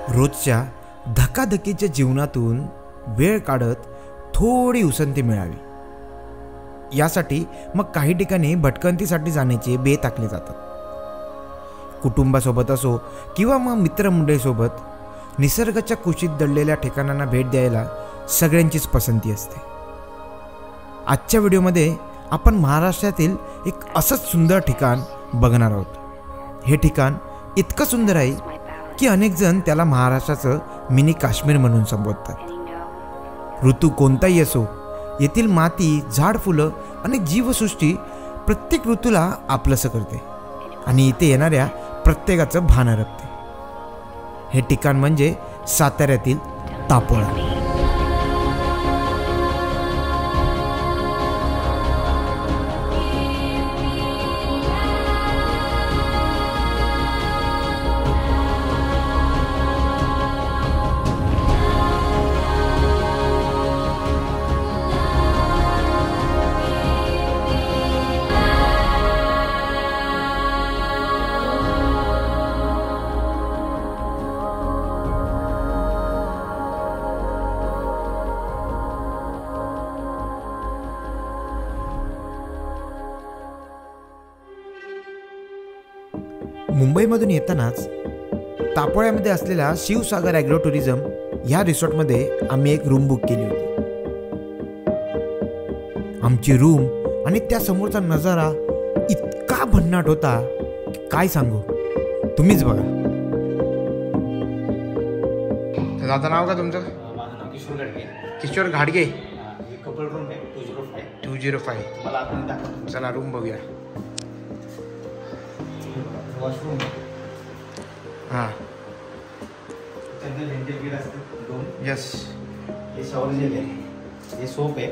रोजच्या धकाधकीच्या जीवनातून वेळ काढत थोडी उसंती मिळावी यासाठी मग काही ठिकाणी भटकंतीसाठी जाण्याचे बेत आखले जातात. कुटुंबासोबत असो किंवा मग मित्रमंडळीसोबत निसर्गाच्या कुशीत दडलेल्या ठिकाणांना भेट द्यायला सगळ्यांचीच पसंती असते. आजच्या व्हिडिओमध्ये आपण महाराष्ट्रातील एक असंच सुंदर ठिकाण बघणार आहोत. हे ठिकाण इतकं सुंदर आहे की अनेक जण त्याला महाराष्ट्राचं मिनी काश्मीर म्हणून संबोधतात. ऋतू कोणताही असो, येथील माती, झाड, फुलं आणि जीवसृष्टी प्रत्येक ऋतूला आपलंसं करते आणि इथे येणाऱ्या प्रत्येकाचं भान हरपते. हे ठिकाण म्हणजे साताऱ्यातील तापोळा. मुंबईमधून येतानाच तापोळ्यामध्ये असलेल्या शिवसागर ॲग्रो टुरिझम ह्या रिसॉर्टमध्ये आम्ही एक रूम बुक केली होती. आमची रूम आणि त्या समोरचा नजारा इतका भन्नाट होता की काय सांगू, तुम्हीच बघा. दादा नाव का तुमचं? माझं नाव किशोर घाडगे. किशोर घाडगे. कपल रूम आहे 205. तुम्हाला आपण दाखवतो. चला रूम बघूया. वॉशरूम हां, त्यांना लेंटेल गेट असतात 2. यस. हे शॉवर जेल आहे, हे सोप आहे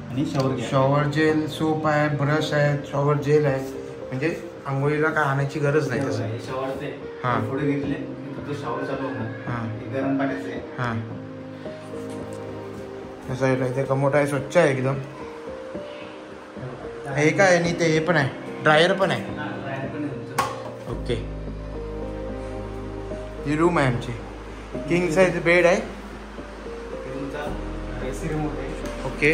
आणि shower gel. Shower gel, soap आहे, ब्रश आहे, शॉवर जेल आहे. म्हणजे आंघोळीला काय आणायची गरज नाही तसं. हे शॉवरचं आहे. हां, थोडे घेतले फक्त शॉवर चालू होणार. हां, हे गरम पाण्याचं आहे. हां. असं आहे. इथे कमोट आहे, स्वच्छ आहे एकदम. हे काय आणि ते हे पण आहे, ड्रायर पण आहे. ओके. ही रूम आहे आमची. किंग साईज बेड आहे. ओके.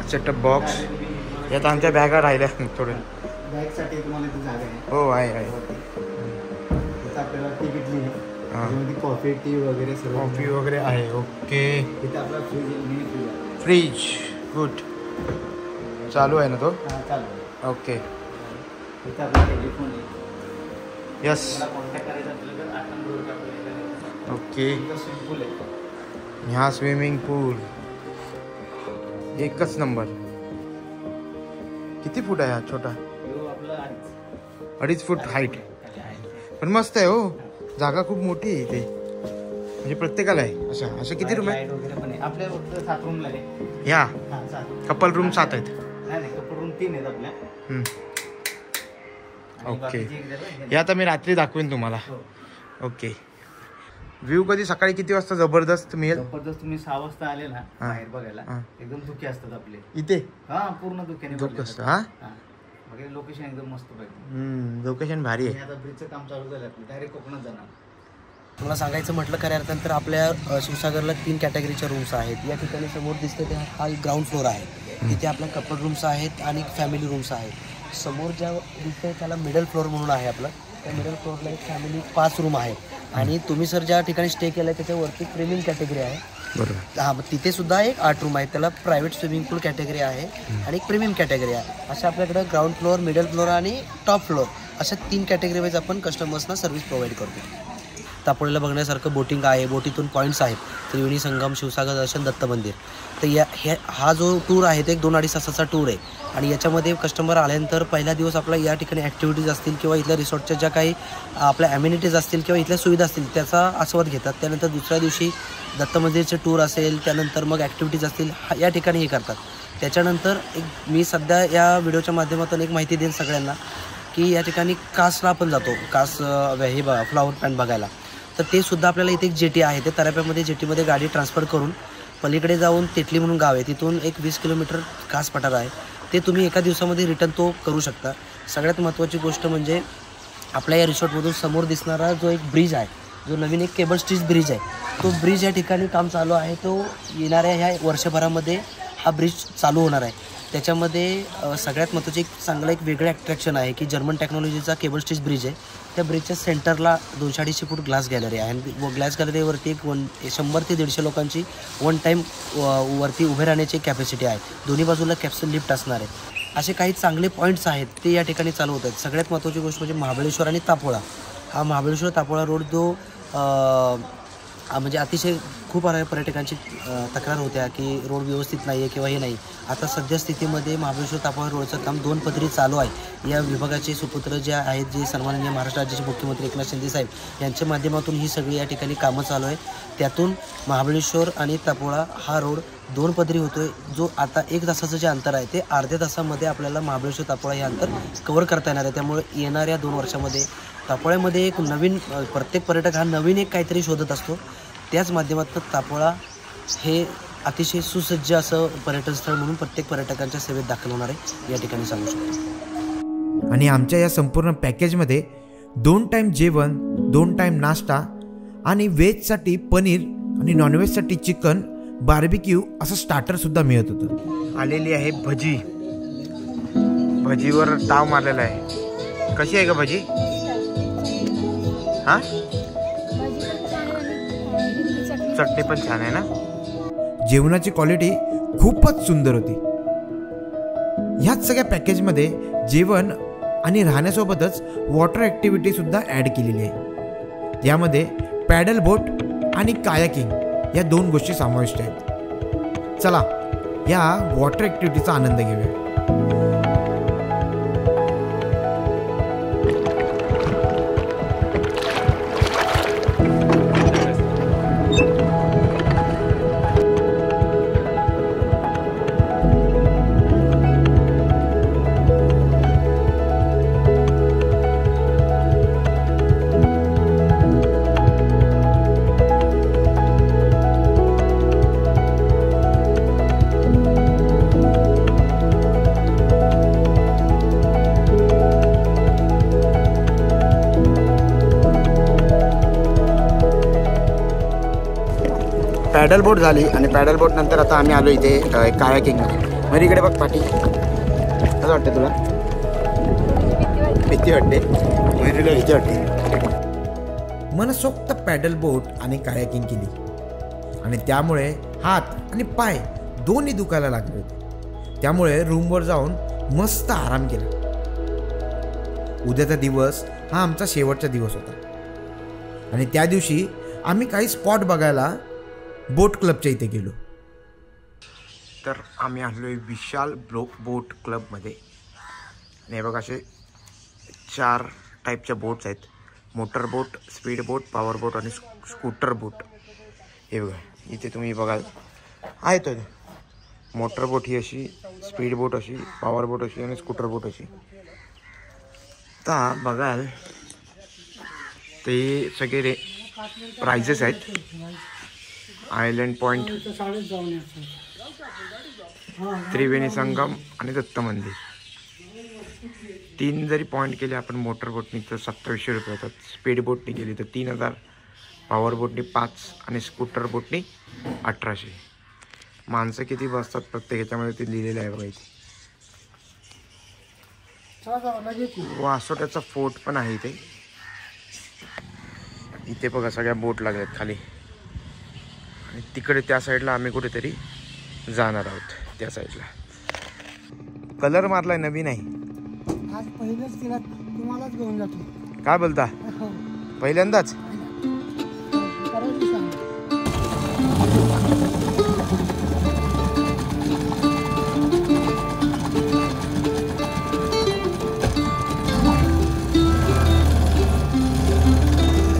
Setup box. यात आमच्या बॅगा राहिल्या थोडे. बॅगसाठी तुम्हाला इथे जागा आहे. हो आहे. इथं आपल्याला टी घेतली आहे. कॉफी, टी वगैरे सर्व. कॉफी वगैरे आहे. ओके. इथे आपला फ्रीज. Fridge good. चालू आहे ना तो? चालू. ओके. इथे आपला टेलिफोन आहे. यस. मला कॉन्टॅक्ट करायचा असेल तर 8 नंबरवर आपल्याला. ओके. स्विमिंग पूल आहे. ह्या स्विमिंग पूल एकच नंबर. किती फूट आहे हा छोटा? आपला 2.5 फूट हाईट. पण मस्त आहे हो. जागा खूप मोठी आहे इथे. म्हणजे प्रत्येकाला आहे. अशा किती रूम आहे? वगैरे पण आहे. आपल्या फक्त 7 रूमला आहे. ह्या 7. कपल रूम 7 आहेत. नाही कपल रूम 3 आहेत आपल्या. ओके. या आता मी रात्री दाखवेन तुम्हाला. ओके. व्ह्यू कधी सकाळी किती वाजता जबरदस्त मिळेल? जबरदस्त. तुम्ही 6 वाजता आले ना बाहेर बघायला, एकदम धुके असतात आपले इथे. हा, पूर्ण धुक्याने धुकं. हा, वगैरे लोकेशन एकदम मस्त पाहिजे. लोकेशन भारी आहे. आता ब्रिजचं काम चालू झालं, आपलं डायरेक्ट कोकणात जाणार. तुम्हाला सांगायचं म्हटलं खऱ्या अर्थानं तर आपल्या शिवसागरला 3 कॅटेगरीच्या रूम्स आहेत. या ठिकाणी समोर दिसतं ते हा ग्राउंड फ्लोर आहे. तिथे आपल्या कपल रूम्स आहेत आणि फॅमिली रूम्स आहेत. समोर ज्या दिसतंय त्याला मिडल फ्लोअर म्हणून आहे आपलं. त्या मिडल फ्लोअरला एक फॅमिली 5 रूम आहेत. आणि तुम्ही सर ज्या ठिकाणी स्टे केलं आहे त्याच्यावरती प्रीमियम कॅटेगरी आहे. बरोबर. हां, मग तिथे सुद्धा एक 8 रूम आहेत. त्याला प्रायव्हेट स्विमिंग पूल कॅटेगरी आहे आणि एक प्रीमियम कॅटेगरी आहे. अशा आपल्याकडे ग्राउंड फ्लोअर, मिडल फ्लोअर आणि टॉप फ्लोअर अशा 3 कॅटेगरी वाईज आपण कस्टमर्सना सर्व्हिस प्रोव्हाइड करतो. तापोळ्याला बघण्यासारखं बोटिंग आहे. बोटीतून पॉईंट्स आहेत. त्रिवेणी संगम, शिवसागर दर्शन, दत्त मंदिर. तर हा जो टूर आहे ते 2-2.5 तासाचा टूर आहे. आणि याच्यामध्ये कस्टमर आल्यानंतर पहिला दिवस आपला या ठिकाणी ॲक्टिव्हिटीज असतील किंवा इथल्या रिसॉर्टच्या ज्या काही आपल्या ॲम्युनिटीज असतील किंवा इथल्या सुविधा असतील त्याचा आस्वाद घेतात. त्यानंतर दुसऱ्या दिवशी दत्त मंदिरचे टूर असेल, त्यानंतर मग ॲक्टिव्हिटीज असतील या ठिकाणी हे करतात. त्याच्यानंतर मी सध्या या व्हिडिओच्या माध्यमातून एक माहिती देईन सगळ्यांना की या ठिकाणी कासला आपण जातो. कास हे फ्लॉवर प्लॅन्ट बघायला. तर ते सुद्धा आपल्याला इथे एक जेटी आहे. ते तराप्यामध्ये जेटीमध्ये गाडी ट्रान्सफर करून पलीकडे जाऊन तेटली म्हणून गाव आहे, तिथून एक 20 किलोमीटर कास पठार आहे. ते तुम्ही एका दिवसामध्ये रिटर्न तो करू शकता. सगळ्यात महत्त्वाची गोष्ट म्हणजे आपल्या या रिसॉर्टमधून समोर दिसणारा जो एक ब्रिज आहे, जो नवीन एक केबल स्टिच ब्रिज आहे, तो ब्रिज या ठिकाणी काम चालू आहे. तो येणाऱ्या ह्या वर्षभरामध्ये हा ब्रिज चालू होणार आहे. त्याच्यामध्ये सगळ्यात महत्त्वाचं एक चांगलं एक वेगळं अट्रॅक्शन आहे की जर्मन टेक्नॉलॉजीचा केबल स्टिच ब्रिज आहे. त्या ब्रिजच्या सेंटरला 250 फूट ग्लास गॅलरी आहे आणि ग्लास गॅलरीवरती 100 ते 150 लोकांची वन टाईम वरती उभे राहण्याची कॅपॅसिटी आहे. दोन्ही बाजूला कॅप्सूल लिफ्ट असणार आहे. असे काही चांगले पॉईंट्स आहेत ते या ठिकाणी चालू होत आहेत. सगळ्यात महत्त्वाची गोष्ट म्हणजे महाबळेश्वर आणि तापोळा, हा महाबळेश्वर तापोळा रोड जो म्हणजे अतिशय खूप पर्यटकांची तक्रार होत्या की रोड व्यवस्थित नाही आहे किंवा हे नाही. आता सध्या स्थितीमध्ये महाबळेश्वर तापोळा रोडचं काम 2 पदरी चालू आहे. या विभागाचे सुपुत्र जे आहेत, जे सन्माननीय महाराष्ट्र राज्याचे मुख्यमंत्री एकनाथ शिंदे साहेब यांच्या माध्यमातून ही सगळी या ठिकाणी कामं चालू आहे. त्यातून महाबळेश्वर आणि तापोळा हा रोड 2 पदरी होतो आहे. जो आता 1 तासाचं जे अंतर आहे ते अर्ध्या तासामध्ये आपल्याला महाबळेश्वर तापोळा हे अंतर कव्हर करता येणार आहे. त्यामुळे येणाऱ्या 2 वर्षामध्ये तापोळ्यामध्ये एक नवीन, प्रत्येक पर्यटक हा नवीन एक काहीतरी शोधत असतो. त्याच माध्यमातून तापोळा हे अतिशय सुसज्ज असं पर्यटन स्थळ म्हणून प्रत्येक पर्यटकांच्या सेवेत दाखल होणार आहे या ठिकाणी सांगू शकतो. आणि आमच्या या संपूर्ण पॅकेजमध्ये 2 टाईम जेवण, 2 टाईम नाश्ता आणि व्हेजसाठी पनीर आणि नॉनव्हेजसाठी चिकन, बार्बिक्यू असं स्टार्टरसुद्धा मिळत होतं. आलेली आहे भजी. भजीवर ताव मारलेला आहे. कशी आहे का भजी? हां, चटणी पण छान आहे ना. जेवणाची क्वालिटी खूपच सुंदर होती. ह्याच सगळ्या पॅकेजमध्ये जेवण आणि राहण्यासोबतच वॉटर ॲक्टिव्हिटी सुद्धा ॲड केलेली आहे. यामध्ये पॅडल बोट आणि कायाकिंग या 2 गोष्टी समाविष्ट आहेत. चला या वॉटर ॲक्टिव्हिटीचा आनंद घेऊया. पॅडल बोट झाली आणि पॅडल बोट नंतर आता आम्ही आलो इथे कायाकिंगमध्ये. मग इकडे बघ पाठी, कसं वाटतं तुला? भीती वाटते? मयुरीला भीती वाटते. मनसोक्त पॅडल बोट आणि कायाकिंग केली आणि त्यामुळे हात आणि पाय दोन्ही दुखायला लागले होते. त्यामुळे रूमवर जाऊन मस्त आराम केला. उद्याचा दिवस हा आमचा शेवटचा दिवस होता आणि त्या दिवशी आम्ही काही स्पॉट बघायला बोट क्लबच्या इथे गेलो. तर आम्ही आलो आहे विशाल बोट क्लबमध्ये. आणि हे बघा असे 4 टाईपच्या बोट्स आहेत. मोटर बोट, स्पीड बोट, पॉवर बोट आणि स्कूटर बोट. हे बघा इथे तुम्ही बघाल आहे तो मोटर बोट ही अशी, स्पीड बोट अशी, पॉवर बोट अशी आणि स्कूटर बोट अशी. आता बघाल ते सगळे प्राइजेस आहेत. आयलंड पॉइंट, त्रिवेणी संगम आणि दत्त मंदिर 3 जरी पॉईंट केले आपण मोटर बोटनी तर 2700 रुपये होतात. स्पीड बोटनी केली तर 3000, पॉवर बोटनी 5 आणि स्कूटर बोटनी 1800. माणसं किती बसतात प्रत्येक ह्याच्यामध्ये ते लिहिलेलं आहे बघा इथे. वासोट्याचा फोर्ट पण आहे इथे. इथे बघा सगळ्या बोट लागल्यात खाली आणि तिकडे त्या साईडला आम्ही कुठेतरी जाणार आहोत. त्या साईडला कलर मारलाय, नवीन आहे. आज पहिलेच तिला तुम्हालाच घेऊन जातो. काय बोलता? पहिल्यांदाच?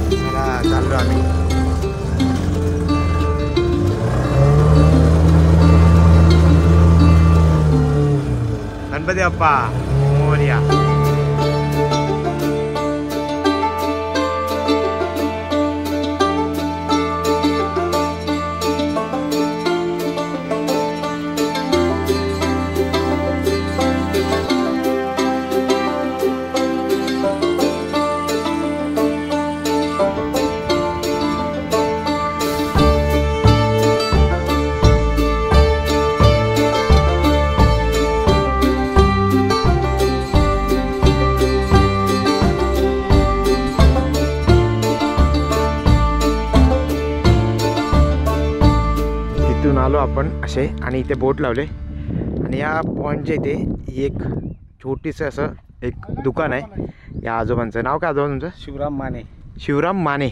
चला चाललो आम्ही. गणपती बाप्पा मोरया. आपण असे आणि इथे बोट लावले आणि या पॉईंटच्या इथे एक छोटीसं असं एक दुकान आहे. या आजोबांचं नाव काय आजोबा तुमचं? शिवराम माने. शिवराम माने.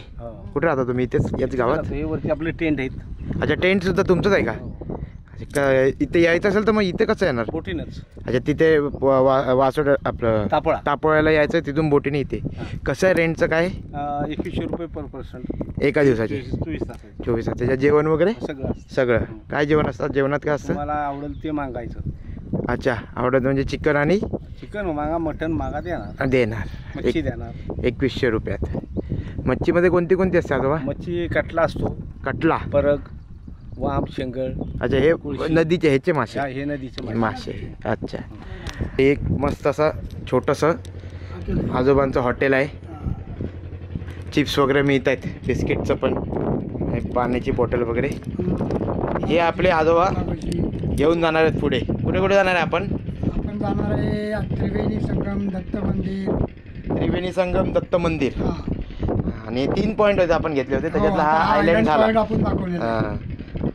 कुठे राहता तुम्ही? इथेच याच गावात? वरती आपले टेंट आहेत. अच्छा, टेंट सुद्धा तुमचंच आहे का? इथे यायचं असेल तर मग इथे कसं येणार? बोटीनच. अच्छा, तिथे वासोड आपलं तापोळ्याला यायचं, तिथून बोटीने इथे. कसं आहे रेंटचं काय? 2100 रुपये पर पर्सन एका दिवसाचे. 24 तास. त्याच्यात जेवण वगैरे सगळं काय जेवण असतं? जेवणात काय असतं? मला आवडेल ते मागायचं. अच्छा, आवडत म्हणजे चिकन आणि चिकन मागा, मटन मागा, देणार. मच्छी देणार 2100 रुपयात. मच्छीमध्ये कोणती कोणती असते आजोबा? मच्छी कटला असतो. कटला, परग, वाम, शेंगळ. अच्छा, हे नदीचे ह्याचे मासे? हे नदीचे मासे. अच्छा, एक मस्त असं छोटंसं आजोबांचं हॉटेल आहे. चिप्स वगैरे मिळत आहेत, बिस्किटचं पण, पाण्याची बॉटल वगैरे. हे आपले आजोबा घेऊन जाणार आहेत पुढे. कुठे कुठे जाणार आहे आपण? आपण जाणार आहे त्रिवेणी संगम दत्त मंदिर. त्रिवेणी संगम दत्त मंदिर आणि 3 पॉईंट होते आपण घेतले होते, त्याच्यातला हा आयलंड झाला. हां,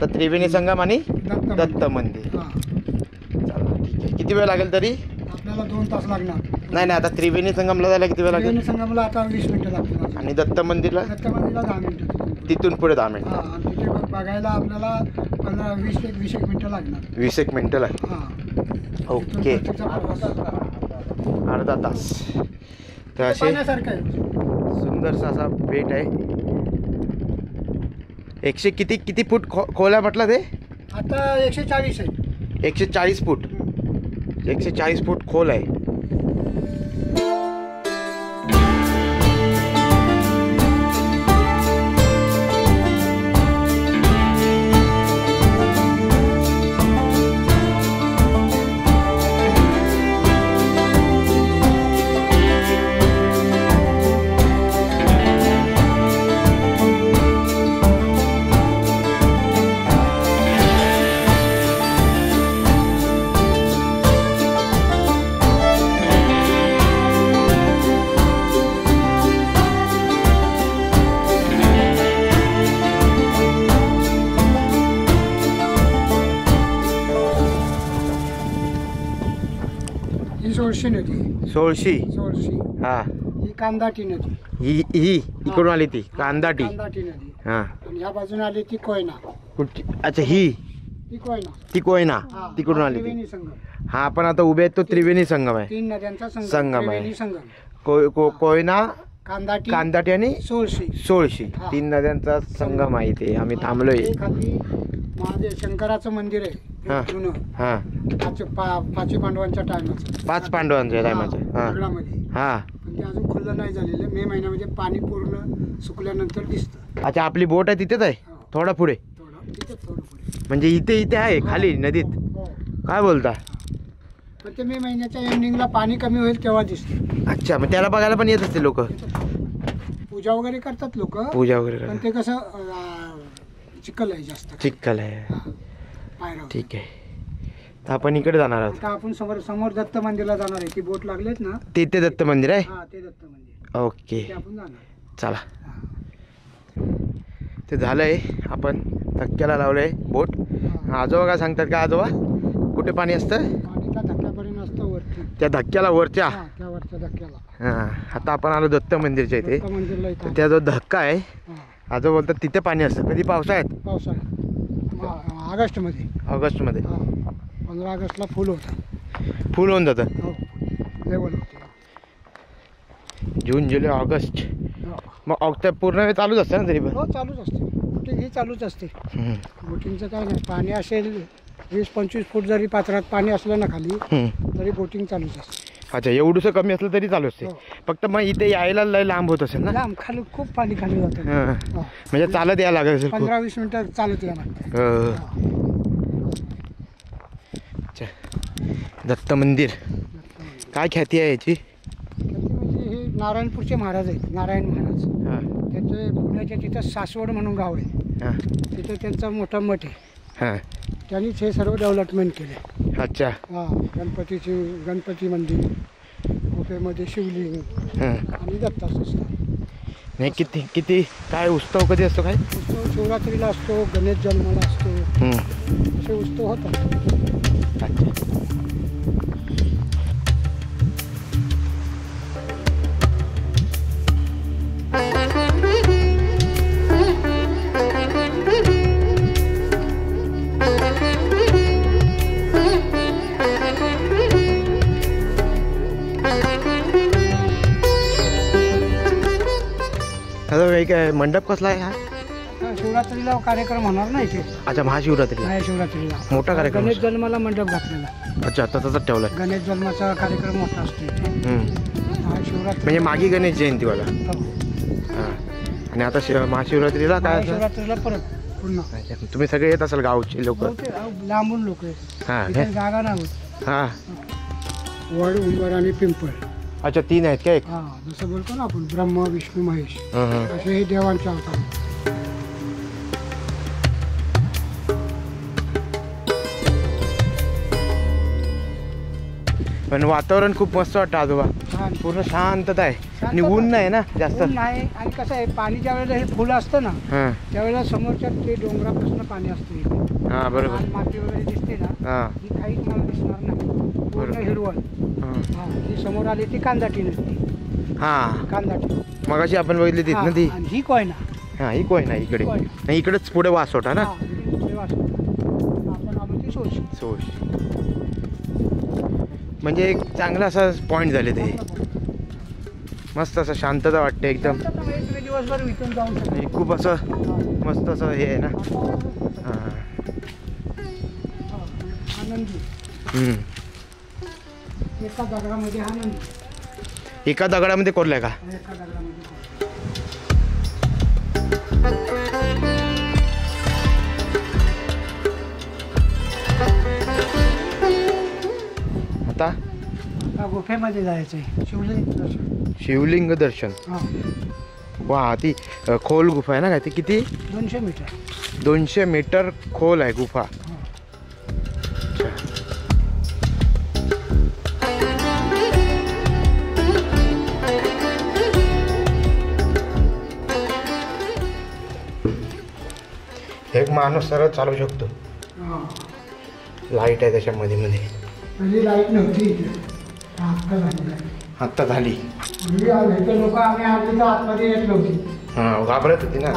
तर त्रिवेणी संगम आणि दत्त मंदिर. चला ठीक आहे. किती वेळ लागेल तरी? आपल्याला 2 तास लागणार. नाही, आता त्रिवेणी संगमला जायला किती वेळ लागेल? त्रिवेणी संगमला आता 20 मिनिटं लागतील. आणि दत्त मंदिरला? 10 मिनिटं. तिथून पुढे 10 मिनिटं. हां, तिथे बघायला आपल्याला 15-20 मिनिटं लागणार. 20 मिनिटं लागतील. हां, ओके. अर्धा तास. तर असे सुंदरसा असा बेट आहे. 100 किती फूट खोल आहे म्हटलं ते? आता 140 आहे. 140 फूट. 140 फूट खोल आहे. सोळशी. हा, ही कांदाटी नदी. ही इकडून आली ती कांदाटी. नदी. हा, आणि ह्या बाजूने आली ती कोयना. कुठची? अच्छा, ही ती कोयना तिकडून आली ती. हा, आपण आता उभे आहेत तो त्रिवेणी संगम आहे. 3 नद्यांचा संगम आहे. संगम. कोयना, कांदाटी आणि सोळशी. 3 नद्यांचा संगम आहे इथे. आम्ही थांबलोय. महादेव शंकराचं मंदिर आहे. हा, 5 पांडवांच्या टायमाचं. 5 पांडवांच्या टायमाचं. हा, म्हणजे अजून खुल्लं नाही झालेलं. मे महिन्यामध्ये पाणी पूर्ण सुकल्यानंतर दिसतं. अच्छा, आपली बोट आहे तिथेच आहे? थोडा पुढे? थोडं पुढे. म्हणजे इथे आहे खाली नदीत? काय बोलता? पण ते मे महिन्याच्या एंडिंगला पाणी कमी होईल तेव्हा दिसतं. अच्छा, मग त्याला बघायला पण येत असते लोक? पूजा वगैरे करतात लोक. पण ते कसं चिखल आहे, जास्त चिखल आहे. ठीक आहे. तर आपण इकडे जाणार आहोत. आता आपण समोर दत्त मंदिरला जाणार आहे. ती बोट लागलेत ना, तिथे दत्त मंदिर आहे? हा, ते दत्त मंदिर. ओके, आपण जाणार. चला. ते झालंय. आपण धक्क्याला लावलंय बोट. आजोबा काय सांगतात का? आजोबा, कुठे पाणी असतं? पाणी त्या धक्क्यापर्यंत असतं वरती. त्या धक्क्याला वरच्या? त्या वरच्या धक्क्याला. हां, आता आपण आलो दत्त मंदिरच्या इथे. मंदिरला त्या जो धक्का आहे, आजोबा बोलतात तिथे पाणी असतं. कधी? पावसाळ्यात? ऑगस्टमध्ये. 15 ऑगस्टला फुल होऊन जातं. लेवल होते. जून, जुलै, ऑगस्ट. मग पूर्ण वेळ चालूच असते ना तरी पण? हो, चालूच असते. बोटिंग ही चालूच असते. बोटिंगचं काय नाही. पाणी असेल 20-25 फूट जरी पात्रात पाणी असलं ना खाली, तरी बोटिंग चालूच असते. अच्छा, एवढंसं कमी असलं तरी चालू असते? फक्त मग इथे यायला लय लांब होत असेल ना? लांब, खाली खूप पाणी खाली जातं. म्हणजे चालत यायला लागत असेल? 15-20 मिनिटं चालत या लागतं. अच्छा, दत्त मंदिर. काय ख्याती आहे याची? म्हणजे हे नारायणपूरचे महाराज आहेत. नारायण महाराज. त्यांचे पुण्याच्या तिथं सासवड म्हणून गाव आहे. तिथं त्यांचा मोठा मठ आहे. त्यांनीच हे सर्व डेव्हलपमेंट केले. अच्छा. गणपती मंदिर, गुफेमध्ये शिवलिंग आणि दत्ताचं स्थान. नाही, किती काय उत्सव कधी असतो? काय उत्सव? शिवरात्रीला असतो, गणेश जन्माला असतो. मोठे उत्सव होतात. काय मंडप कसला आहे हा? शिवरात्रीला कार्यक्रम होणार ना इथे. अच्छा, महाशिवरात्रीला. नाही, शिवरात्रीला मोठा कार्यक्रम. गणेश जन्माला मंडप घातलेला. अच्छा, आता तसंच ठेवलाय. गणेश जन्माचा कार्यक्रम मोठा असतो इथे. शिवरात्री म्हणजे मागे गणेश जयंतीवाला. हां. आणि आता महाशिवरात्रीला काय? शिवरात्रीला परत पुन्हा. तुम्ही सगळे येत असाल गावचे लोक? लांबून लोक आहेत. हां, जागा नाही. हां. वड, उंबर आणि पिंपळ. अच्छा, 3 आहेत का? एक जसं बोलतो ना आपण ब्रह्मा, विष्णू, महेश असे हे देवांचे अवतार. पण वातावरण खूप मस्त वाटतं आजोबा. पूर्ण शांतता आहे आणि ऊन नाही ना जास्त. नाही. आणि कसं आहे, पाणी ज्या वेळेला हे फुलं असतं ना त्यावेळेला समोरच्या ते डोंगरापासून पाणी असतं. हा, बरोबर. माती वगैरे दिसते ना, ही काही मला दिसणार नाही. पूर्ण हिरवळ. ही समोर आली ती कांदाटी नसते. हा, कांदाटी. मगाशी आपण बघितली तीच ना ती. ही कोयना. हा, ही कोयना इकडे. नाही, इकडेच पुढे वासोटा ना. आपण आलो ती सोश. म्हणजे एक चांगला असा पॉइंट झाले ते. मस्त असं शांतता वाटते एकदम. दिवसभर इथून जाऊन आणि खूप असं मस्त असं हे आहे ना. आनंदी. एका दगडामध्ये आनंदी. एका दगडामध्ये कोरलाय का? एका दगडामध्ये. आता गुफेमध्ये जायचंय. शिवलिंग दर्शन. वा, ती खोल गुफा आहे ना काय? ती किती? 200 मीटर. 200 मीटर खोल आहे गुफा. एक माणूस सरळ चालू शकतो. लाईट आहे त्याच्यामध्ये मध्ये. म्हणजे लाईट नव्हती. आत्ता झाली. लोक आम्ही आधी तर आतमध्ये येत नव्हती. हा, घाबरत होती ना.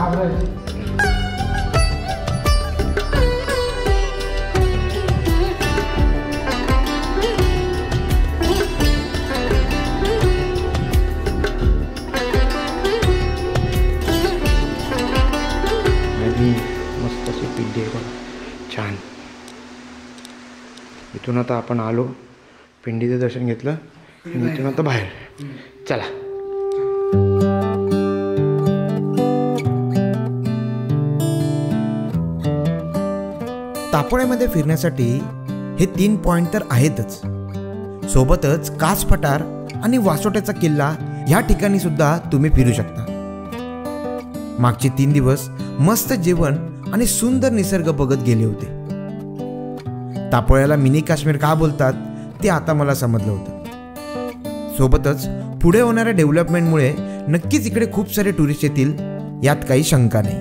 मस्त अशी पिंडी आहे बघा, छान. इथून आता आपण आलो, पिंडीचं दर्शन घेतलं, इथून आता बाहेर. चला. तापोळ्यामध्ये फिरण्यासाठी हे 3 पॉइंट तर आहेतच. सोबतच कास पठार आणि वासोट्याचा किल्ला ह्या ठिकाणी सुद्धा तुम्ही फिरू शकता. मागचे 3 दिवस मस्त जेवण आणि सुंदर निसर्ग बघत गेले होते. तापोळ्याला मिनी काश्मीर का बोलतात ते आता मला समजलं होतं. सोबतच पुढे होणाऱ्या डेव्हलपमेंटमुळे नक्कीच इकडे खूप सारे टुरिस्ट येतील, यात काही शंका नाही.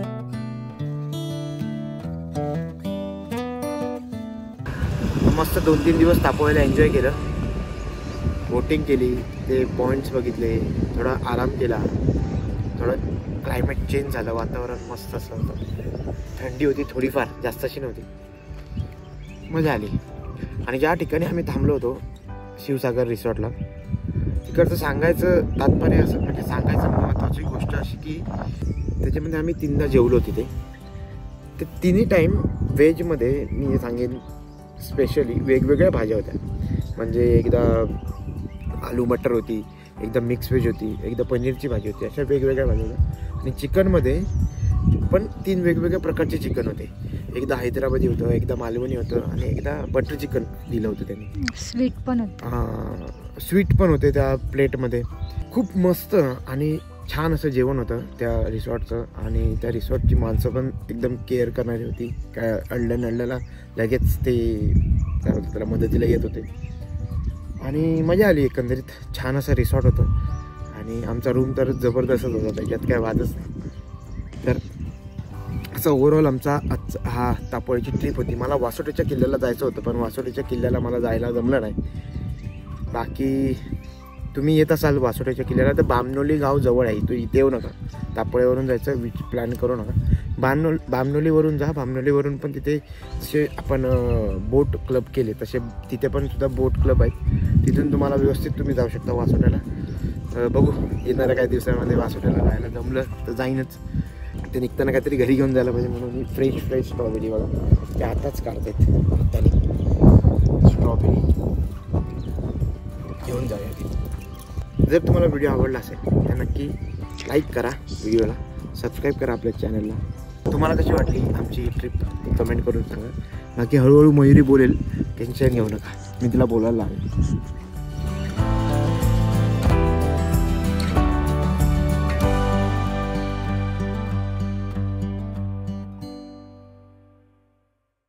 मस्त 2-3 दिवस तापोळ्याला एन्जॉय केलं. बोटिंग केली, ते पॉईंट्स बघितले, थोडा आराम केला, थोडं क्लायमेट चेंज झालं, वातावरण मस्त असं होतं. थंडी होती थोडीफार, जास्त अशी नव्हती. मजा आली. आणि ज्या ठिकाणी आम्ही थांबलो होतो शिवसागर रिसॉर्टला, तिकडचं सांगायचं तात्पर्य असं, म्हणजे सांगायचं महत्त्वाची गोष्ट अशी की त्याच्यामध्ये आम्ही 3दा जेवलो तिथे. ते 3ही टाईम व्हेजमध्ये मी सांगेन स्पेशली वेगवेगळ्या भाज्या होत्या. म्हणजे एकदा आलू मटर होती, एकदा मिक्स व्हेज होती, एकदा पनीरची भाजी होती, अशा वेगवेगळ्या भाज्या होत्या. आणि चिकनमध्ये पण 3 वेगवेगळ्या प्रकारचे चिकन होते. एकदा हैदराबादी होतं, एकदा मालवणी होतं आणि एकदा बटर चिकन दिलं होतं त्यांनी. स्वीट पण होतं. हां, स्वीट पण होते त्या प्लेटमध्ये. खूप मस्त आणि छान असं जेवण होतं त्या रिसॉर्टचं. आणि त्या रिसॉर्टची माणसं पण एकदम केअर करणारी होती. काय अडल्याला लगेच ते काय होतं त्याला मदतीला येत होते. आणि मजा आली. एकंदरीत छान असं रिसॉर्ट होतं. आणि आमचा रूम तर जबरदस्तच होता, त्याच्यात काय वादच नाही. तर मागचा ओव्हरऑल आमचा हा तापोळीची ट्रिप होती. मला वासोटीच्या किल्ल्याला जायचं होतं, पण वासोटीच्या किल्ल्याला मला जायला जमलं नाही. बाकी तुम्ही येत असाल वासोटीच्या किल्ल्याला तर बामनोली गाव जवळ आहे, तो इथे येऊ नका. तापोळीवरून जायचं प्लॅन करू नका. बामनोलीवरून जा. बामनोलीवरून पण तिथे जसे आपण बोट क्लब केले तसे तिथे पण सुद्धा बोट क्लब आहेत. तिथून तुम्हाला व्यवस्थित तुम्ही जाऊ शकता वासोट्याला. बघू येणाऱ्या काही दिवसांमध्ये वासोट्याला जायला जमलं तर जाईनच. ते निघताना काहीतरी घरी घेऊन जायला पाहिजे म्हणून मी फ्रेश स्ट्रॉबेरी बघा ते आताच काढतायत हाताने. स्ट्रॉबेरी घेऊन जाऊया. जर तुम्हाला व्हिडिओ आवडला असेल तर नक्की लाईक करा व्हिडिओला, सबस्क्राईब करा आपल्या चॅनलला. तुम्हाला कशी वाटली आमची ट्रिप कमेंट करून सांगा. बाकी हळूहळू मयुरी बोलेल, टेन्शन घेऊ नका, मी तिला बोलायला लागेल.